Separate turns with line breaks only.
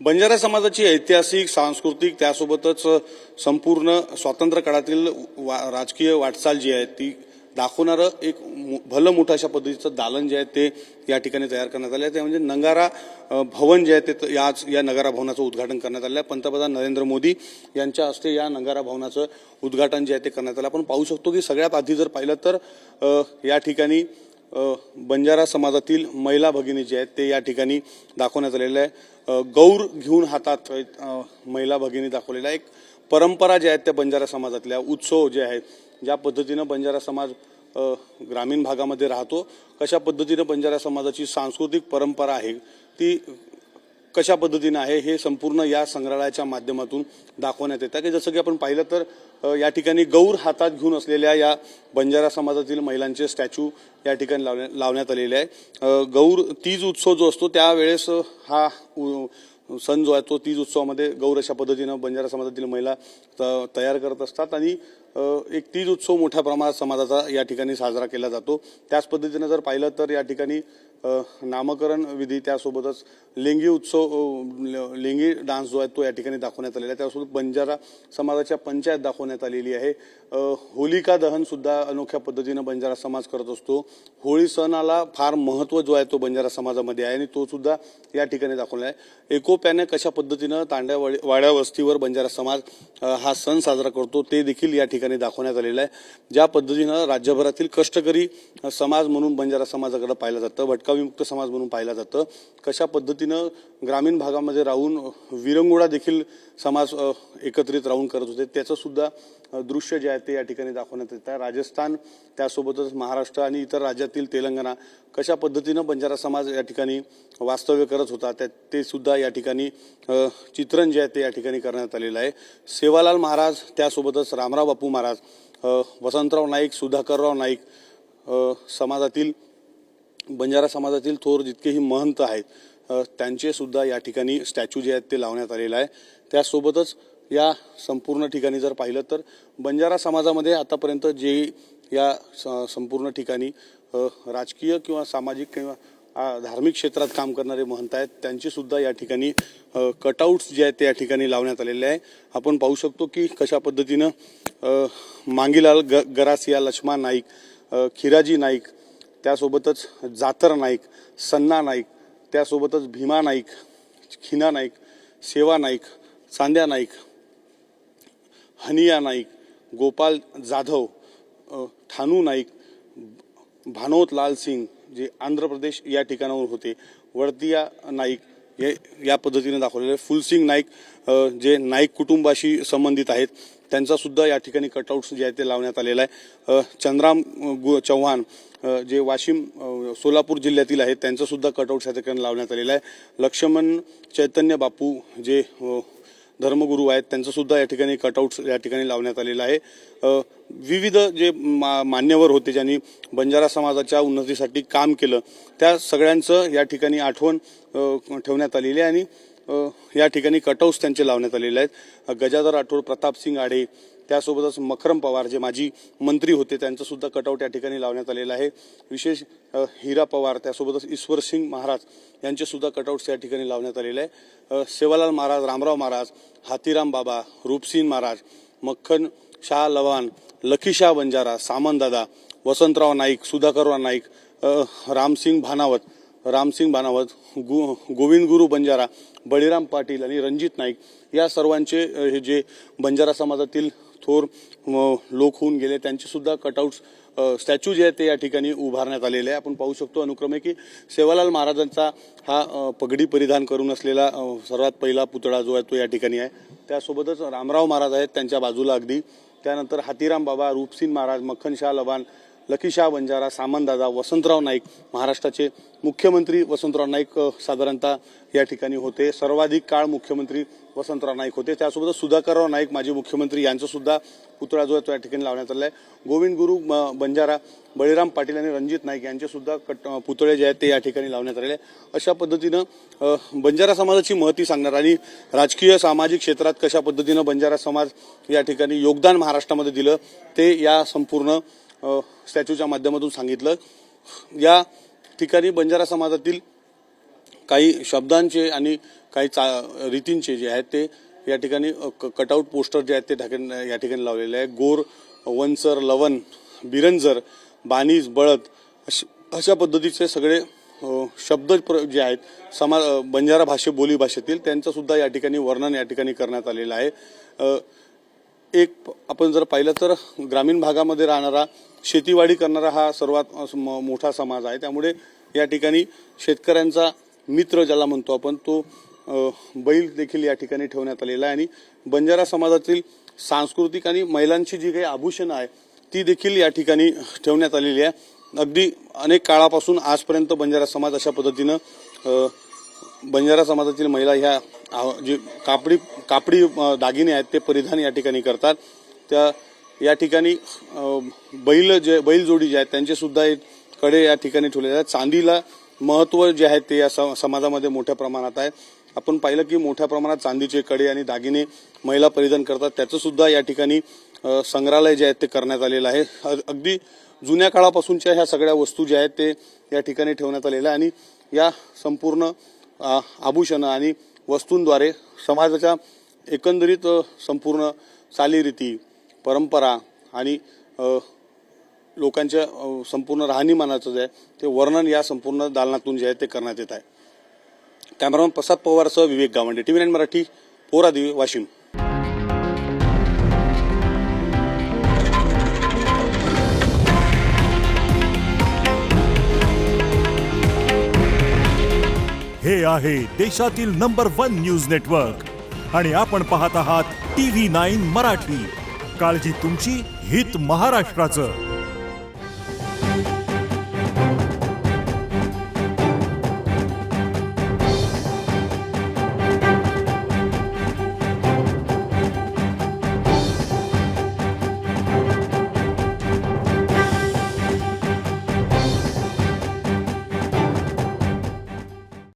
बंजारा समाजाची ऐतिहासिक, सांस्कृतिक त्यासोबतच संपूर्ण स्वातंत्र्य काळातील राजकीय वाटचाल जी आहे ती दाखवणारं एक भलं मोठं अशा पद्धतीचं दालन जे आहे ते या ठिकाणी तयार करण्यात आलं आहे। ते म्हणजे नगारा भवन जे आहे ते या नगारा भवनाचं उद्घाटन करण्यात आलं आहे। पंतप्रधान नरेंद्र मोदी यांच्या हस्ते या नगारा भवनाचं उद्घाटन जे आहे ते करण्यात आलं। आपण पाहू शकतो की सगळ्यात आधी जर पाहिलं तर या ठिकाणी बंजारा समाजातील महिला भगिनी जे आहेत ते या ठिकाणी दाखवण्यात आलेलं आहे। गौर घेऊन हातात महिला भगिनी दाखवलेला एक परंपरा जे आहेत त्या बंजारा समाजातल्या उत्सव जे आहेत ज्या पद्धतीनं बंजारा समाज ग्रामीण भागामध्ये राहतो, कशा पद्धतीनं बंजारा समाजाची सांस्कृतिक परंपरा आहे ती कशा पद्धतीनं आहे हे संपूर्ण या संग्रहालयाच्या माध्यमातून दाखवण्यात येतं। की जसं की आपण पाहिलं तर या ठिकाणी गौर हातात घेऊन असलेल्या या बंजारा समाजातील महिलांचे स्टॅच्यू या ठिकाणी लावण्यात आलेले आहे। गौर तीज उत्सव जो असतो त्यावेळेस हा सण जो आहे तो तीज उत्सवामध्ये गौर अशा पद्धतीनं बंजारा समाजातील महिला तयार करत असतात आणि एक तीज उत्सव मोठ्या प्रमाणात समाजाचा या ठिकाणी साजरा केला जातो। त्याच पद्धतीनं जर पाहिलं तर या ठिकाणी नामकरण विधी त्यासोबतच लेंगी उत्सव लेंगी डान्स जो आहे तो या ठिकाणी दाखवण्यात आलेला आहे। त्यासोबत बंजारा समाजाच्या पंचायत दाखवण्यात आलेली आहे। होलिका दहन सुद्धा अनोख्या पद्धतीनं बंजारा समाज करत असतो। होळी सणाला फार महत्त्व जो आहे तो बंजारा समाजामध्ये आहे आणि तो सुद्धा या ठिकाणी दाखवला आहे। एकोप्याने कशा पद्धतीनं तांड्या वाड्या वस्तीवर बंजारा समाज हा सण साजरा करतो ते देखील या ठिकाणी दाखवण्यात आलेलं आहे। ज्या पद्धतीनं राज्यभरातील कष्टकरी समाज म्हणून बंजारा समाजाकडे पाहिलं जातं, भटका विमुक्त समाज म्हणून पाहिलं जातं, कशा पद्धतीनं ग्रामीण भागामध्ये राहून विरंगुळा देखील समाज एकत्रित राहून करत होते त्याचं सुद्धा दृश्य जे आहे ते या ठिकाणी दाखवण्यात येतं। राजस्थान त्यासोबतच महाराष्ट्र आणि इतर राज्यातील तेलंगणा कशा पद्धतीनं बंजारा समाज या ठिकाणी वास्तव्य करत होता ते सुद्धा या ठिकाणी चित्रण जे आहे ते या ठिकाणी करण्यात आलेलं आहे। सेवालाल महाराज त्यासोबतच रामराव बापू महाराज, वसंतराव नाईक, सुधाकरराव नाईक समाजातील बंजारा समाजातील थोर जितकेही महंत आहेत त्यांचे सुद्धा या ठिकाणी स्टॅच्यू जे आहेत ते लावण्यात आलेलं आहे। त्यासोबतच या संपूर्ण ठिकाणी जर पाहिलं तर बंजारा समाजामध्ये आतापर्यंत जे या संपूर्ण ठिकाणी राजकीय किंवा सामाजिक किंवा धार्मिक क्षेत्रात काम करणारे महंत आहेत त्यांची सुद्धा या ठिकाणी कटआउट्स जे आहेत ते या ठिकाणी लावण्यात आलेले आहे। आपण पाहू शकतो की कशा पद्धतीनं मांगीलाल गरासिया, लक्ष्मण नाईक, खिराजी नाईक, त्यासोबतच जातर नाईक, सन्ना नाईक, त्यासोबतच भीमा नाईक, खिना नाईक, सेवा नाईक, चांद्या नाईक, हनिया नाईक, गोपाल जाधव, ठानू नाईक, भानोत लाल सिंग जे आंध्र प्रदेश या ठिकाणावर होते, वळतिया नाईक हे या पद्धतीने दाखवलेले, फुलसिंग नाईक जे नाईक कुटुंबाशी संबंधित आहेत त्यांचा सुद्धा या ठिकाणी कटआउट्स जे आहे ते लावण्यात आलेला आहे। चंद्राम चव्हाण जे वाशिम सोलापूर जिल्ह्यातील आहेत त्यांचं सुद्धा कटआउट्स या ठिकाणी लावण्यात आलेलं आहे। लक्ष्मण चैतन्य बापू जे धर्मगुरू आहेत त्यांचं सुद्धा या ठिकाणी कटआउट्स या ठिकाणी लावण्यात आलेलं आहे। विविध जे मान्यवर होते ज्यांनी बंजारा समाजाच्या उन्नतीसाठी काम केलं त्या सगळ्यांचं या ठिकाणी आठवण ठेवण्यात आलेली आहे आणि या ठिकाणी कटआउट्स त्यांचे लावण्यात आलेले आहेत। गजाधर राठोड, प्रतापसिंग आडे, त्यासोबतच मकरम पवार जे माजी मंत्री होते त्यांचं सुद्धा कटआउट या ठिकाणी लावण्यात आलेलं आहे। विशेष हिरा पवार त्यासोबतच ईश्वर सिंग महाराज यांचे सुद्धा कटआउट्स या ठिकाणी लावण्यात आलेले आहे। सेवालाल महाराज, रामराव महाराज, हातीराम बाबा, रूपसिंग महाराज, मक्खन शाह लवान, लखीशाह बंजारा, सामंतदादा, वसंतराव नाईक, सुधाकरराव नाईक, रामसिंग भानावत, गोविंद गुरु बंजारा, बळीराम पाटील आणि रणजित नाईक या सर्वांचे हे जे बंजारा समाजातील थोर लोक होऊन गेले त्यांचे सुद्धा कटआउट्स स्टॅच्यू जे आहे ते या ठिकाणी उभारण्यात आलेले आहे। आपण पाहू शकतो अनुक्रमे की सेवालाल महाराजांचा हा पगडी परिधान करून असलेला सर्वात पहिला पुतळा जो आहे तो या ठिकाणी आहे। त्यासोबतच रामराव महाराज आहेत त्यांच्या बाजूला अगदी, त्यानंतर हातीराम बाबा, रूपसिंग महाराज, मक्खन शाह लवान, लखीशाह बंजारा, सामंतदादा, वसंतराव नाईक, महाराष्ट्राचे मुख्यमंत्री वसंतराव नाईक साधारणतः या ठिकाणी होते, सर्वाधिक काळ मुख्यमंत्री वसंतराव नाईक होते। त्यासोबत सुधाकरराव नाईक माजी मुख्यमंत्री यांचा सुद्धा पुतळा जो आहे तो या ठिकाणी लावण्यात आला आहे। गोविंद गुरु बंजारा, बळीराम पाटील आणि रणजित नाईक यांचे सुद्धा पुतळे जे आहेत ते या ठिकाणी लावण्यात आलेले आहे। अशा पद्धतीनं बंजारा समाजाची महती सांगणार आणि राजकीय सामाजिक क्षेत्रात कशा पद्धतीनं बंजारा समाज या ठिकाणी योगदान महाराष्ट्रामध्ये दिलं ते या संपूर्ण स्टॅच्यूच्या माध्यमातून सांगितलं। या ठिकाणी बंजारा समाजातील काही शब्दांचे आणि काही रीतींचे जे आहेत ते या ठिकाणी कटआउट पोस्टर जे आहेत ते या ठिकाणी लावलेले आहे. गोर, वनसर, लवण, बिरंजर, बानीज, बळद अशा पद्धतीचे सगळे शब्द जे आहेत बंजारा बोली भाषेतील त्यांचं सुद्धा या ठिकाणी वर्णन या ठिकाणी करण्यात आलेलं आहे. एक आपण जर पाहिलं तर ग्रामीण भागामध्ये राहणारा शेतीवाडी करणारा हा सर्वात मोठा समाज आहे. त्यामुळे या ठिकाणी शेतकऱ्यांचा मित्र ज्याला म्हणतो आपण तो बैल देखील या ठिकाणी ठेवण्यात आलेला आहे आणि बंजारा समाजातील सांस्कृतिक आणि महिलांची जी काही आभूषणं आहे ती देखील या ठिकाणी ठेवण्यात आलेली आहे. अगदी अनेक काळापासून आजपर्यंत बंजारा समाज अशा पद्धतीनं बंजारा समाजातील महिला ह्या जे कापडी दागिने आहेत ते परिधान या ठिकाणी करतात. त्या या ठिकाणी बैल जोडी जे आहेत त्यांचे सुद्धा कडे या ठिकाणी ठेवलेले आहेत. चांदीला महत्त्व जे आहे ते या समाजामध्ये मोठ्या प्रमाणात आहे. आपण पाहिलं की मोठ्या प्रमाणात चांदीचे कडे आणि दागिने महिला परिधान करतात. त्याचं सुद्धा या ठिकाणी संग्रहालय जे आहेत ते करण्यात आलेलं आहे. अगदी जुन्या काळापासूनच्या ह्या सगळ्या वस्तू ज्या आहेत ते या ठिकाणी ठेवण्यात आलेल्या आणि या संपूर्ण आभूषणं आणि वस्तूंद्वारे समाजाच्या एकंदरीत संपूर्ण चालीरीती, परंपरा आणि लोकांच्या संपूर्ण राहणीमानाचं जे आहे ते वर्णन या संपूर्ण दालनातून जे आहे ते करण्यात येत आहे. कॅमेरामन प्रसाद पवारसह विवेक गावंडे, TV9 मराठी, पोरादेवी, वाशिम.
हे आहे देशातील नंबर 1 न्यूज नेटवर्क आणि आपण पाहत आहात TV9 मराठी. काळजी तुमची, हित महाराष्ट्राचं.